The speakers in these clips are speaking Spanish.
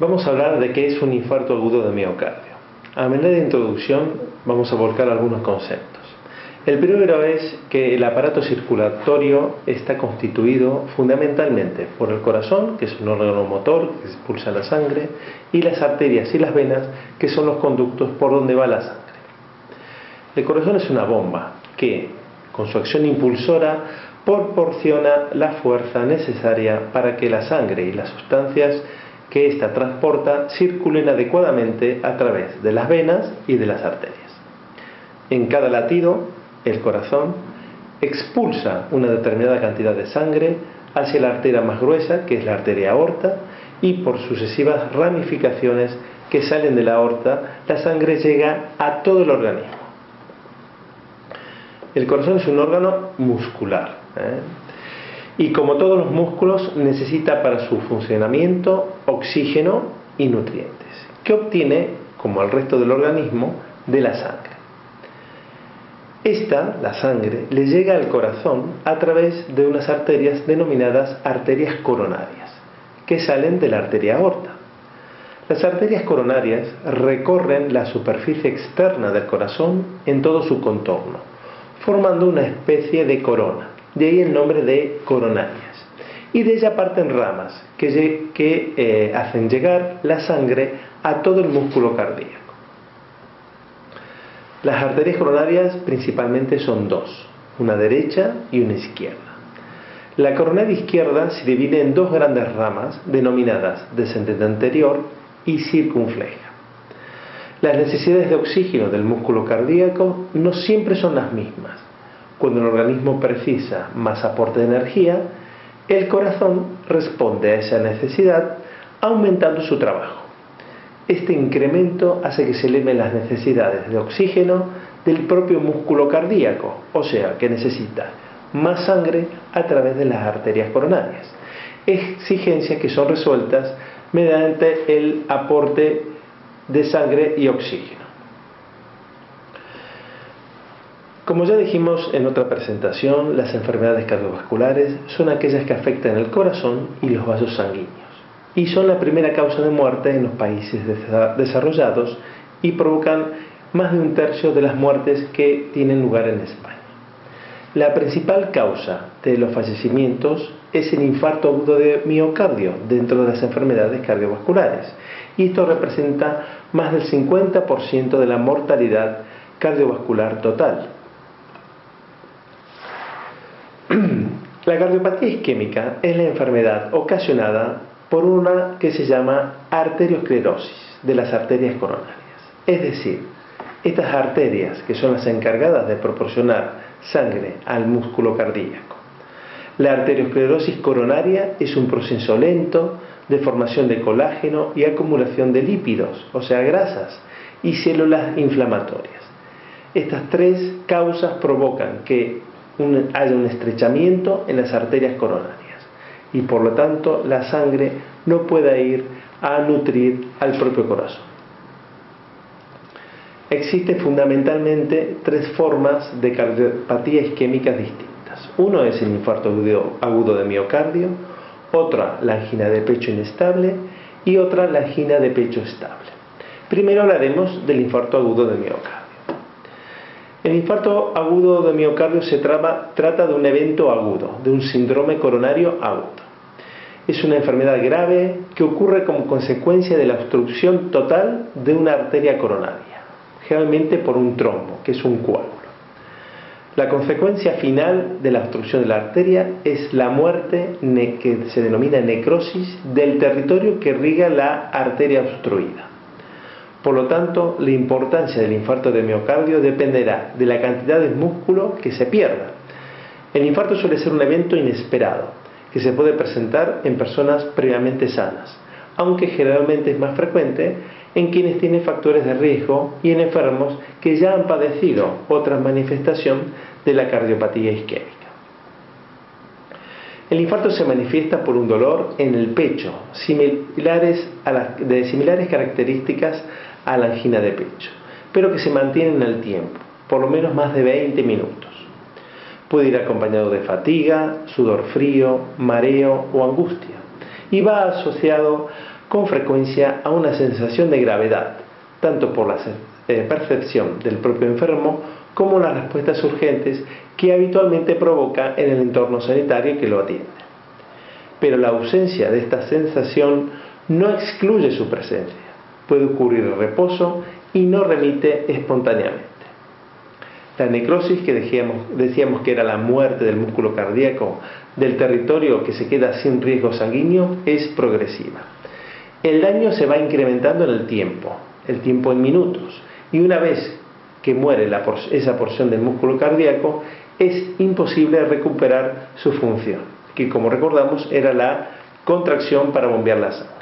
Vamos a hablar de qué es un infarto agudo de miocardio. A manera de introducción vamos a volcar algunos conceptos. El primero es que el aparato circulatorio está constituido fundamentalmente por el corazón, que es un órgano motor que expulsa la sangre, y las arterias y las venas, que son los conductos por donde va la sangre. El corazón es una bomba que, con su acción impulsora, proporciona la fuerza necesaria para que la sangre y las sustancias que ésta transporta circulen adecuadamente a través de las venas y de las arterias. En cada latido, el corazón expulsa una determinada cantidad de sangre hacia la arteria más gruesa, que es la arteria aorta, y por sucesivas ramificaciones que salen de la aorta, la sangre llega a todo el organismo. El corazón es un órgano muscular, y como todos los músculos necesita para su funcionamiento oxígeno y nutrientes, que obtiene, como el resto del organismo, de la sangre. La sangre, le llega al corazón a través de unas arterias denominadas arterias coronarias, que salen de la arteria aorta. Las arterias coronarias recorren la superficie externa del corazón en todo su contorno, formando una especie de corona, de ahí el nombre de coronarias, y de ella parten ramas que hacen llegar la sangre a todo el músculo cardíaco. Las arterias coronarias principalmente son dos, una derecha y una izquierda. La coronaria izquierda se divide en dos grandes ramas denominadas descendente anterior y circunfleja. Las necesidades de oxígeno del músculo cardíaco no siempre son las mismas. Cuando el organismo precisa más aporte de energía, el corazón responde a esa necesidad aumentando su trabajo. Este incremento hace que se eleven las necesidades de oxígeno del propio músculo cardíaco, o sea, que necesita más sangre a través de las arterias coronarias. Exigencias que son resueltas mediante el aporte de sangre y oxígeno. Como ya dijimos en otra presentación, las enfermedades cardiovasculares son aquellas que afectan el corazón y los vasos sanguíneos, y son la primera causa de muerte en los países desarrollados y provocan más de un tercio de las muertes que tienen lugar en España. La principal causa de los fallecimientos es el infarto agudo de miocardio dentro de las enfermedades cardiovasculares, y esto representa más del 50% de la mortalidad cardiovascular total. La cardiopatía isquémica es la enfermedad ocasionada por una que se llama arteriosclerosis de las arterias coronarias. Es decir, estas arterias que son las encargadas de proporcionar sangre al músculo cardíaco. La arteriosclerosis coronaria es un proceso lento de formación de colágeno y acumulación de lípidos, o sea, grasas, y células inflamatorias. Estas tres causas provocan que haya un estrechamiento en las arterias coronarias y por lo tanto la sangre no pueda ir a nutrir al propio corazón. Existen fundamentalmente tres formas de cardiopatía isquémica distintas. Uno es el infarto agudo de miocardio, otra la angina de pecho inestable y otra la angina de pecho estable. Primero hablaremos del infarto agudo de miocardio. El infarto agudo de miocardio se trata de un evento agudo, de un síndrome coronario agudo. Es una enfermedad grave que ocurre como consecuencia de la obstrucción total de una arteria coronaria, generalmente por un trombo, que es un coágulo. La consecuencia final de la obstrucción de la arteria es la muerte, que se denomina necrosis, del territorio que irriga la arteria obstruida. Por lo tanto, la importancia del infarto de miocardio dependerá de la cantidad de músculo que se pierda. El infarto suele ser un evento inesperado, que se puede presentar en personas previamente sanas, aunque generalmente es más frecuente en quienes tienen factores de riesgo y en enfermos que ya han padecido otra manifestación de la cardiopatía isquémica. El infarto se manifiesta por un dolor en el pecho, de similares características a la angina de pecho, pero que se mantienen en el tiempo, por lo menos más de 20 minutos. Puede ir acompañado de fatiga, sudor frío, mareo o angustia, y va asociado con frecuencia a una sensación de gravedad, tanto por la percepción del propio enfermo como las respuestas urgentes que habitualmente provoca en el entorno sanitario que lo atiende. Pero la ausencia de esta sensación no excluye su presencia. Puede ocurrir el reposo y no remite espontáneamente. La necrosis, que decíamos que era la muerte del músculo cardíaco del territorio que se queda sin riesgo sanguíneo, es progresiva. El daño se va incrementando en el tiempo en minutos, y una vez que muere esa porción del músculo cardíaco, es imposible recuperar su función, que como recordamos era la contracción para bombear la sangre.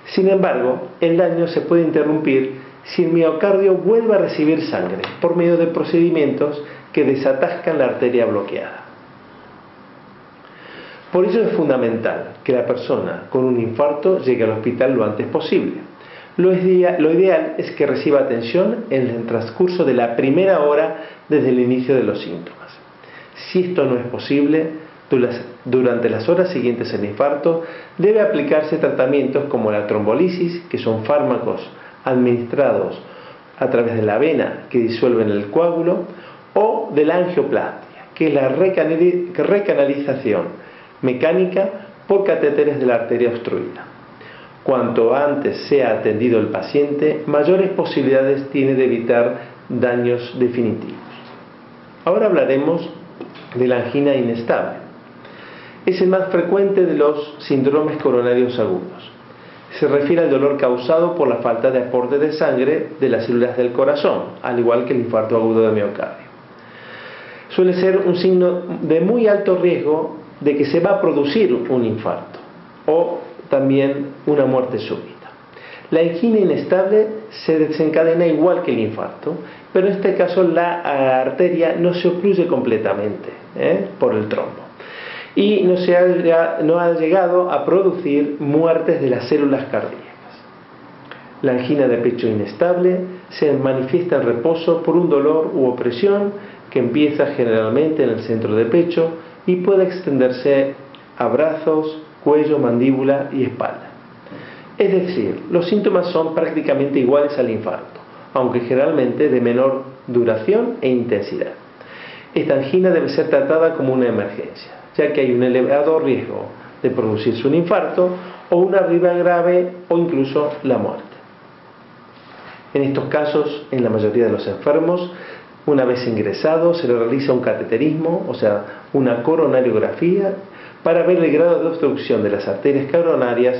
Sin embargo, el daño se puede interrumpir si el miocardio vuelve a recibir sangre por medio de procedimientos que desatascan la arteria bloqueada. Por eso es fundamental que la persona con un infarto llegue al hospital lo antes posible. Lo ideal es que reciba atención en el transcurso de la primera hora desde el inicio de los síntomas. Si esto no es posible, durante las horas siguientes al infarto debe aplicarse tratamientos como la trombolisis, que son fármacos administrados a través de la vena que disuelven el coágulo, o de la angioplastia, que es la recanalización mecánica por catéteres de la arteria obstruida. Cuanto antes sea atendido el paciente, mayores posibilidades tiene de evitar daños definitivos. Ahora hablaremos de la angina inestable. Es el más frecuente de los síndromes coronarios agudos. Se refiere al dolor causado por la falta de aporte de sangre de las células del corazón, al igual que el infarto agudo de miocardio. Suele ser un signo de muy alto riesgo de que se va a producir un infarto o también una muerte súbita. La angina inestable se desencadena igual que el infarto, pero en este caso la arteria no se ocluye completamente por el trombo y no ha llegado a producir muertes de las células cardíacas. La angina de pecho inestable se manifiesta en reposo por un dolor u opresión que empieza generalmente en el centro del pecho y puede extenderse a brazos, cuello, mandíbula y espalda. Es decir, los síntomas son prácticamente iguales al infarto, aunque generalmente de menor duración e intensidad. Esta angina debe ser tratada como una emergencia, ya que hay un elevado riesgo de producirse un infarto o una arritmia grave o incluso la muerte. En estos casos, en la mayoría de los enfermos, una vez ingresado, se le realiza un cateterismo, o sea, una coronariografía, para ver el grado de obstrucción de las arterias coronarias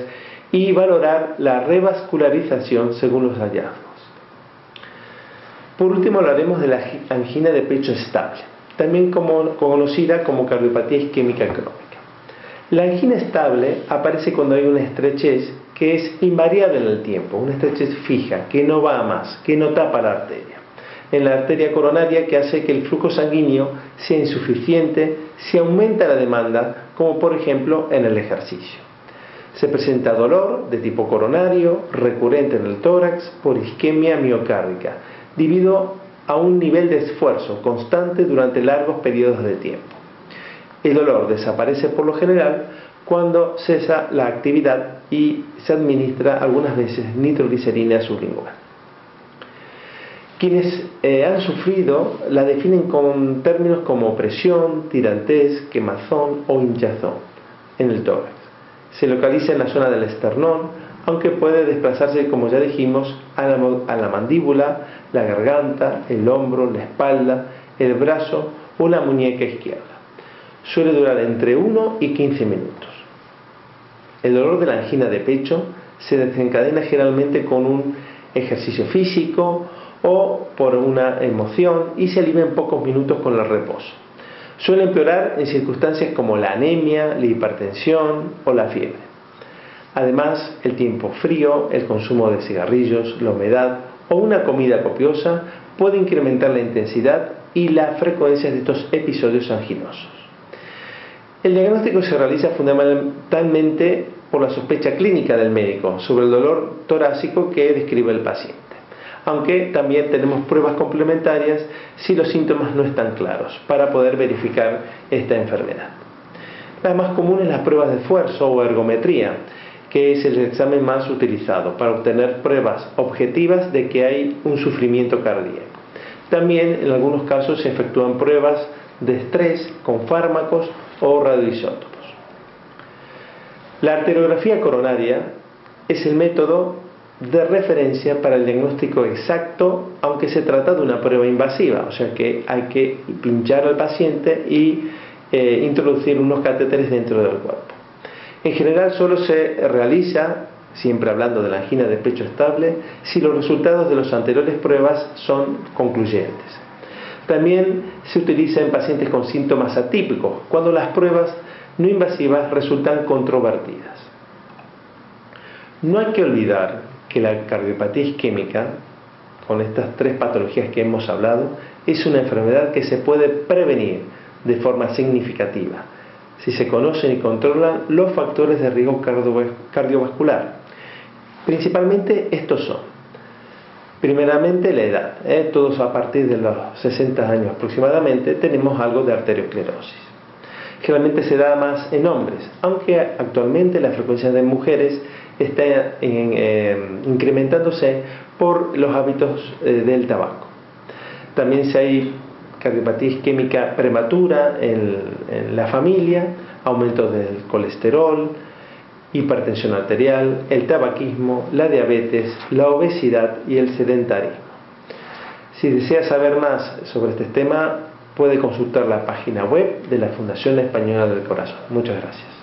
y valorar la revascularización según los hallazgos. Por último, hablaremos de la angina de pecho estable, también conocida como cardiopatía isquémica crónica. La angina estable aparece cuando hay una estrechez que es invariable en el tiempo, una estrechez fija, que no va a más, que no tapa la arteria. En la arteria coronaria, que hace que el flujo sanguíneo sea insuficiente si aumenta la demanda, como por ejemplo en el ejercicio. Se presenta dolor de tipo coronario, recurrente en el tórax, por isquemia miocárdica, debido a un nivel de esfuerzo constante durante largos periodos de tiempo. El dolor desaparece por lo general cuando cesa la actividad y se administra algunas veces nitroglicerina sublingual. Quienes han sufrido la definen con términos como presión, tirantez, quemazón o hinchazón en el tórax. Se localiza en la zona del esternón, aunque puede desplazarse, como ya dijimos, a la mandíbula, la garganta, el hombro, la espalda, el brazo o la muñeca izquierda. Suele durar entre 1 y 15 minutos. El dolor de la angina de pecho se desencadena generalmente con un ejercicio físico o por una emoción y se alivia en pocos minutos con el reposo. Suele empeorar en circunstancias como la anemia, la hipertensión o la fiebre. Además, el tiempo frío, el consumo de cigarrillos, la humedad o una comida copiosa puede incrementar la intensidad y la frecuencia de estos episodios anginosos. El diagnóstico se realiza fundamentalmente por la sospecha clínica del médico sobre el dolor torácico que describe el paciente, aunque también tenemos pruebas complementarias si los síntomas no están claros para poder verificar esta enfermedad. La más común es las pruebas de esfuerzo o ergometría, que es el examen más utilizado para obtener pruebas objetivas de que hay un sufrimiento cardíaco. También en algunos casos se efectúan pruebas de estrés con fármacos o radioisótopos. La arteriografía coronaria es el método de referencia para el diagnóstico exacto, aunque se trata de una prueba invasiva, o sea que hay que pinchar al paciente y introducir unos catéteres dentro del cuerpo. En general solo se realiza, siempre hablando de la angina de pecho estable, si los resultados de las anteriores pruebas son concluyentes. También se utiliza en pacientes con síntomas atípicos, cuando las pruebas no invasivas resultan controvertidas. No hay que olvidar que la cardiopatía isquémica, con estas tres patologías que hemos hablado, es una enfermedad que se puede prevenir de forma significativa si se conocen y controlan los factores de riesgo cardiovascular. Principalmente estos son: primeramente la edad, todos a partir de los 60 años aproximadamente tenemos algo de arteriosclerosis. Generalmente se da más en hombres, aunque actualmente la frecuencia de mujeres está incrementándose por los hábitos del tabaco. También si hay cardiopatía isquémica prematura en la familia, aumento del colesterol, hipertensión arterial, el tabaquismo, la diabetes, la obesidad y el sedentarismo. Si desea saber más sobre este tema, puede consultar la página web de la Fundación Española del Corazón. Muchas gracias.